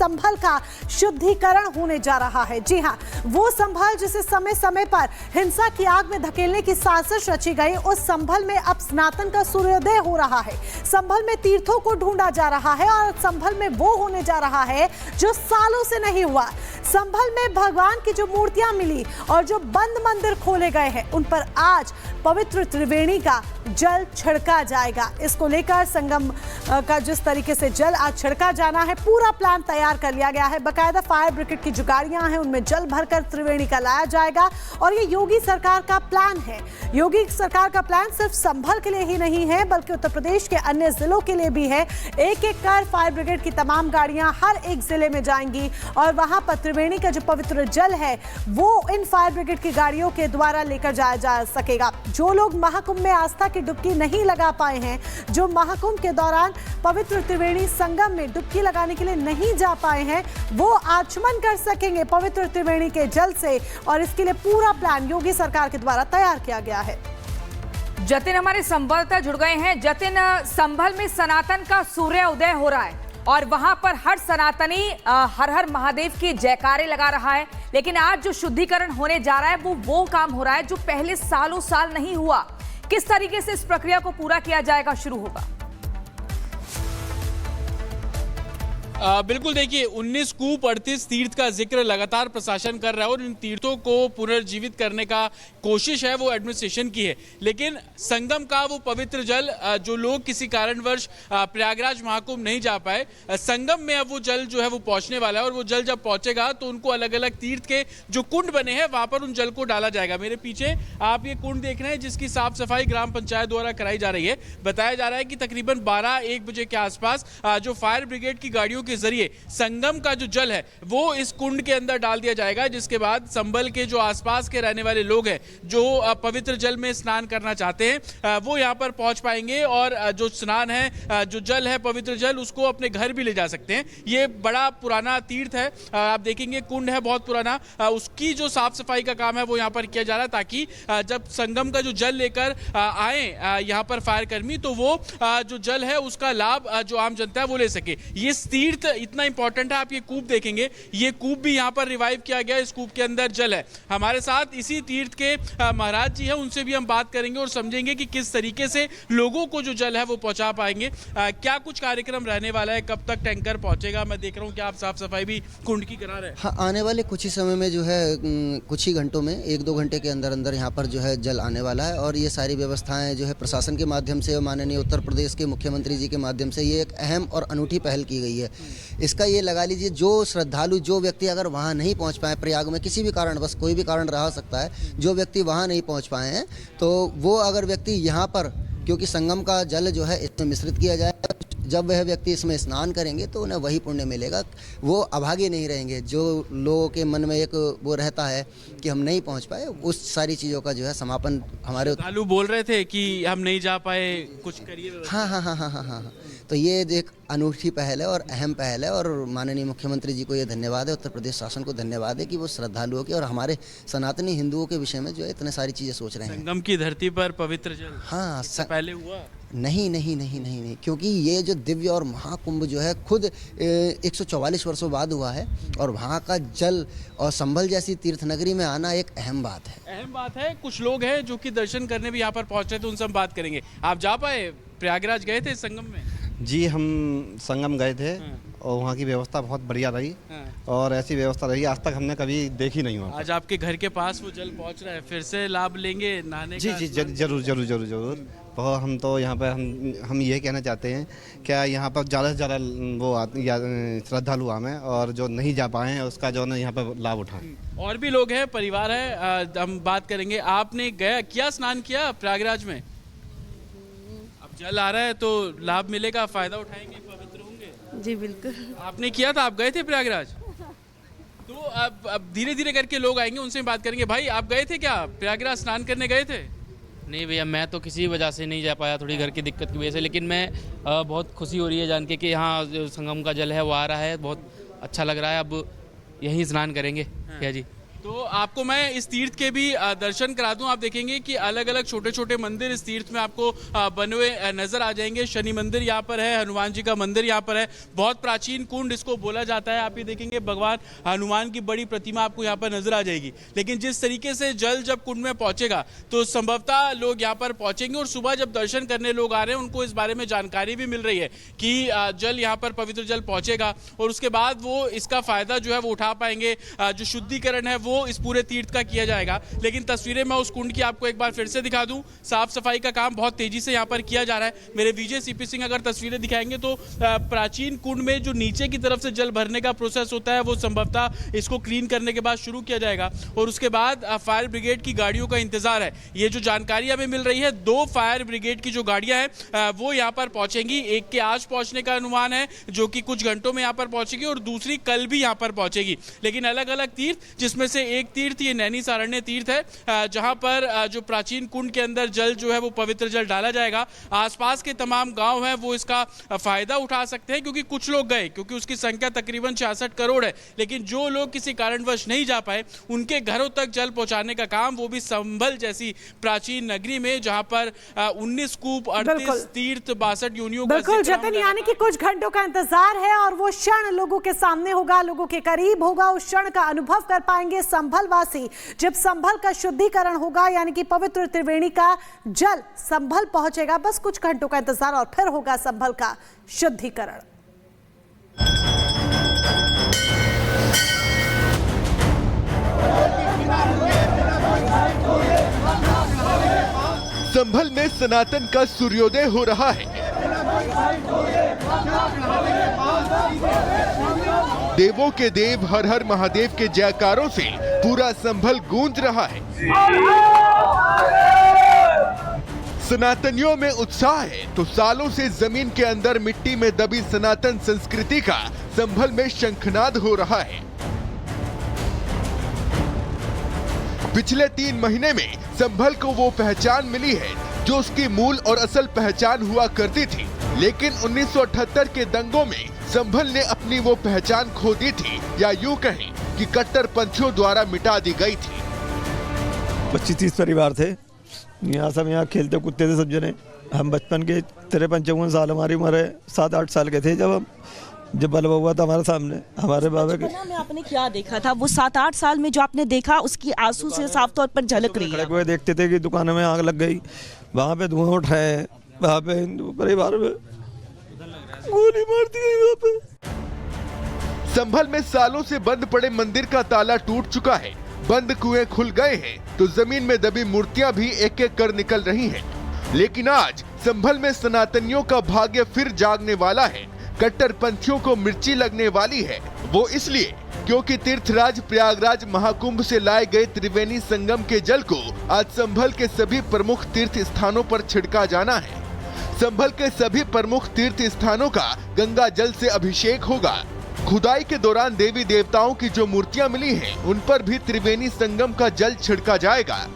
संभल का शुद्धिकरण होने जा रहा है। जी हाँ, वो संभल जिसे समय समय पर हिंसा की आग में धकेलने की साजिश रची गई, उस संभल में अब सनातन का सूर्योदय हो रहा है। संभल में तीर्थों को ढूंढा जा रहा है और संभल में वो होने जा रहा है जो सालों से नहीं हुआ। संभल में भगवान की जो मूर्तियां मिली और जो बंद मंदिर खोले गए हैं, उन पर आज पवित्र त्रिवेणी का जल छिड़का जाएगा। इसको लेकर संगम का जिस तरीके से जल आज छिड़का जाना है, पूरा प्लान तैयार कर लिया गया है। बाकायदा फायर ब्रिगेड की जो गाड़ियां हैं उनमें जल भरकर त्रिवेणी का लाया जाएगा और ये योगी सरकार का प्लान है। योगी सरकार का प्लान सिर्फ संभल के लिए ही नहीं है बल्कि उत्तर प्रदेश के अन्य जिलों के लिए भी है। एक एक कर फायर ब्रिगेड की तमाम गाड़ियां हर एक जिले में जाएंगी और वहां पर त्रिवेणी का जो पवित्र जल है वो इन फायर ब्रिगेड की गाड़ियों के द्वारा लेकर जाया जा सकेगा। जो लोग महाकुंभ में आस्था की डुबकी नहीं लगा पाए हैं, जो महाकुंभ के दौरान पवित्र त्रिवेणी संगम में डुबकी लगाने के लिए नहीं जा पाए हैं, वो आचमन कर सकेंगे पवित्र त्रिवेणी के जल से और इसके लिए पूरा प्लान योगी सरकार के द्वारा तैयार किया गया है। जतिन हमारे संवाददाता जुड़ गए हैं। जतिन, संभल में सनातन का सूर्य उदय हो रहा है और वहां पर हर सनातनी हर हर महादेव की जयकारे लगा रहा है, लेकिन आज जो शुद्धिकरण होने जा रहा है वो काम हो रहा है जो पहले सालों साल नहीं हुआ। किस तरीके से इस प्रक्रिया को पूरा किया जाएगा, शुरू होगा? बिल्कुल, देखिए 19 कूप 38 तीर्थ का जिक्र लगातार प्रशासन कर रहा है और इन तीर्थों को पुनर्जीवित करने का कोशिश है वो एडमिनिस्ट्रेशन की है। लेकिन संगम का वो पवित्र जल, जो लोग किसी कारणवश प्रयागराज महाकुंभ नहीं जा पाए, संगम में अब वो जल जो है वो पहुंचने वाला है और वो जल जब पहुंचेगा तो उनको अलग अलग तीर्थ के जो कुंड बने हैं वहां पर उन जल को डाला जाएगा। मेरे पीछे आप ये कुंड देख रहे हैं जिसकी साफ सफाई ग्राम पंचायत द्वारा कराई जा रही है। बताया जा रहा है कि तकरीबन 12-1 बजे के आसपास जो फायर ब्रिगेड की गाड़ियों के जरिए संगम का जो जल है वो इस कुंड के अंदर डाल दिया जाएगा, जिसके बाद संभल के जो आसपास के रहने वाले लोग हैं जो पवित्र जल में स्नान करना चाहते हैं वो यहाँ पर पहुंच पाएंगे और जो स्नान है, जो जल है पवित्र जल, उसको अपने घर भी ले जा सकते हैं। ये बड़ा पुराना तीर्थ है, आप देखेंगे कुंड है बहुत पुराना, उसकी जो साफ सफाई का काम है वो यहाँ पर किया जा रहा है ताकि जब संगम का जो जल लेकर आए यहाँ पर फायर कर्मी तो वो जो जल है उसका लाभ जो आम जनता है वो ले सके। ये तीर्थ इतना इंपॉर्टेंट है, आप ये कूप देखेंगे, ये कूप भी यहाँ पर रिवाइव किया गया, इस कूप के अंदर जल है। हमारे साथ इसी तीर्थ के महाराज जी हैं, उनसे भी हम बात करेंगे और समझेंगे कि किस तरीके से लोगों को जो जल है वो पहुंचा पाएंगे। क्या कुछ कार्यक्रम रहने वाला है, कब तक टैंकर पहुंचेगा? मैं देख रहा हूँ कि आप साफ सफाई भी कुंड की करा रहे हैं। हाँ, आने वाले कुछ ही समय में जो है कुछ ही घंटों में 1-2 घंटे के अंदर अंदर यहाँ पर जो है जल आने वाला है और ये सारी व्यवस्थाएं जो है प्रशासन के माध्यम से, माननीय उत्तर प्रदेश के मुख्यमंत्री जी के माध्यम से ये एक अहम और अनूठी पहल की गई है। इसका ये लगा लीजिए, जो श्रद्धालु, जो व्यक्ति अगर वहाँ नहीं पहुँच पाए, प्रयाग में किसी भी कारण, बस कोई भी कारण रह सकता है, जो व्यक्ति वहाँ नहीं पहुँच पाए हैं तो वो अगर व्यक्ति यहाँ पर, क्योंकि संगम का जल जो है इसमें मिश्रित किया जाए, जब वह व्यक्ति इसमें स्नान करेंगे तो उन्हें वही पुण्य मिलेगा, वो अभागे नहीं रहेंगे। जो लोगों के मन में एक वो रहता है कि हम नहीं पहुंच पाए, उस सारी चीज़ों का जो है समापन हमारे श्रद्धालु बोल रहे थे कि हम नहीं जा पाए, कुछ करिए। हाँ। तो ये एक अनूठी पहल है और अहम पहल है और माननीय मुख्यमंत्री जी को ये धन्यवाद है, उत्तर प्रदेश शासन को धन्यवाद है कि वो श्रद्धालुओं के और हमारे सनातनी हिंदुओं के विषय में जो है इतने सारी चीज़ें सोच रहे हैं। संगम की धरती पर पवित्र जल, हाँ, पहले हुआ नहीं, क्योंकि ये जो दिव्य और महाकुंभ जो है खुद 144 वर्षों बाद हुआ है और वहाँ का जल और संभल जैसी तीर्थ नगरी में आना एक अहम बात है। कुछ लोग हैं जो कि दर्शन करने भी यहाँ पर पहुँच रहे थे, उनसे हम बात करेंगे। आप जा पाए, प्रयागराज गए थे संगम में? जी, हम संगम गए थे और वहाँ की व्यवस्था बहुत बढ़िया रही और ऐसी व्यवस्था रही आज तक हमने कभी देखी नहीं हुआ। आज आपके घर के पास वो जल पहुँच रहा है, फिर से लाभ लेंगे नहाने का? जी, जरूर। तो हम तो यहाँ पर हम ये कहना चाहते हैं क्या यहाँ पर ज़्यादा से ज़्यादा वो श्रद्धालु आए और जो नहीं जा पाए हैं उसका जो है यहाँ पर लाभ उठाएं। और भी लोग हैं, परिवार है, हम बात करेंगे। आपने किया स्नान किया प्रयागराज में? अब जल आ रहा है तो लाभ मिलेगा, फायदा उठाएंगे, पवित्र होंगे। जी बिल्कुल। आपने किया था, आप गए थे प्रयागराज? तो अब धीरे धीरे करके लोग आएंगे, उनसे बात करेंगे। भाई, आप गए थे क्या प्रयागराज, स्नान करने गए थे? नहीं भैया, मैं तो किसी वजह से नहीं जा पाया, थोड़ी घर की दिक्कत की वजह से, लेकिन मैं बहुत खुशी हो रही है जान के कि यहाँ जो संगम का जल है वो आ रहा है, बहुत अच्छा लग रहा है। अब यहीं स्नान करेंगे भैया जी। तो आपको मैं इस तीर्थ के भी दर्शन करा दूं। आप देखेंगे कि अलग अलग छोटे छोटे मंदिर इस तीर्थ में आपको बने हुए नजर आ जाएंगे। शनि मंदिर यहाँ पर है, हनुमान जी का मंदिर यहाँ पर है, बहुत प्राचीन कुंड इसको बोला जाता है। आप ये देखेंगे भगवान हनुमान की बड़ी प्रतिमा आपको यहाँ पर नजर आ जाएगी। लेकिन जिस तरीके से जल जब कुंड में पहुंचेगा तो संभवतः लोग यहाँ पर पहुंचेंगे और सुबह जब दर्शन करने लोग आ रहे हैं उनको इस बारे में जानकारी भी मिल रही है कि जल यहाँ पर पवित्र जल पहुंचेगा और उसके बाद वो इसका फायदा जो है वो उठा पाएंगे। जो शुद्धिकरण है वो इस पूरे तीर्थ का किया जाएगा। लेकिन तस्वीरें मैं उस कुंड की आपको एक बार फिर से दिखा दूं। साफ सफाई का काम बहुत तेजी से यहाँ पर किया जा रहा है। मेरे विजय सीपी सिंह अगर तस्वीरें दिखाएंगे तो प्राचीन कुंड में जो नीचे की तरफ से जल भरने का प्रोसेस होता है वो संभवतः इसको क्लीन करने के बाद शुरू किया जाएगा और उसके बाद फायर ब्रिगेड की गाड़ियों का इंतजार है। ये जो जानकारी हमें मिल रही है, 2 फायर ब्रिगेड की जो गाड़ियां हैं वो यहाँ पर पहुंचेंगी। एक के आज पहुंचने का अनुमान है जो कि कुछ घंटों में यहाँ पर पहुंचेगी और दूसरी कल भी यहाँ पर पहुंचेगी। लेकिन अलग अलग तीर्थ, जिसमें से एक तीर्थ ये नैनीसारण्य तीर्थ है जहां पर जो प्राचीन कुंड के अंदर जल जो है वो पवित्र जल डाला जाएगा। आसपास के तमाम गांव हैं वो इसका फायदा उठा सकते हैं क्योंकि कुछ लोग गए, क्योंकि उसकी संख्या तकरीबन 66 करोड़ है। लेकिन जो लोग किसी कारणवश नहीं जा पाए उनके घरों तक जल पहुंचाने का काम, वो भी संभल जैसी प्राचीन नगरी में जहां पर 19 कूप 38 तीर्थ 62 योनियों का बिल्कुल जतिन, यानी कि कुछ घंटों का इंतजार है और वो क्षण लोगों के सामने होगा, लोगों के करीब होगा। उस क्षण का अनुभव कर पाएंगे संभल वासी जब संभल का शुद्धिकरण होगा, यानी कि पवित्र त्रिवेणी का जल संभल पहुंचेगा। बस कुछ घंटों का इंतजार और फिर होगा संभल का शुद्धिकरण। संभल में सनातन का सूर्योदय हो रहा है। देवों के देव हर हर महादेव के जयकारों से पूरा संभल गूंज रहा है। सनातनियों में उत्साह है तो सालों से जमीन के अंदर मिट्टी में दबी सनातन संस्कृति का संभल में शंखनाद हो रहा है। पिछले 3 महीने में संभल को वो पहचान मिली है जो उसकी मूल और असल पहचान हुआ करती थी। लेकिन 1978 के दंगों में संभल ने अपनी वो पहचान खो दी थी, या यूं कहें कि कट्टरपंथियों द्वारा मिटा दी गई थी। 25-30 परिवार थे यहाँ, सब यहाँ खेलते कूदते थे सब जने। हम बचपन के 53-54 साल, हमारी उम्र 7-8 साल के थे जब बलवा हुआ था हमारे सामने। हमारे बाबा के में आपने क्या देखा था? वो 7-8 साल में जो आपने देखा उसकी आंसू से साफ तौर पर झलक रही है। हुए देखते थे कि दुकानों में आग लग गई, वहाँ पे धुआं उठ रहे हैं, वहाँ पे हिंदू परिवार में गोली मार दी गई। वहाँ पे संभल में सालों से बंद पड़े मंदिर का ताला टूट चुका है, बंद कुएं खुल गए हैं तो जमीन में दबी मूर्तियां भी एक एक कर निकल रही हैं। लेकिन आज संभल में सनातनियों का भाग्य फिर जागने वाला है। कट्टरपंथियों को मिर्ची लगने वाली है, वो इसलिए क्योंकि तीर्थराज प्रयागराज महाकुंभ से लाए गए त्रिवेणी संगम के जल को आज संभल के सभी प्रमुख तीर्थ स्थानों पर छिड़का जाना है। संभल के सभी प्रमुख तीर्थ स्थानों का गंगा जल से अभिषेक होगा। खुदाई के दौरान देवी देवताओं की जो मूर्तियां मिली हैं, उन पर भी त्रिवेणी संगम का जल छिड़का जाएगा।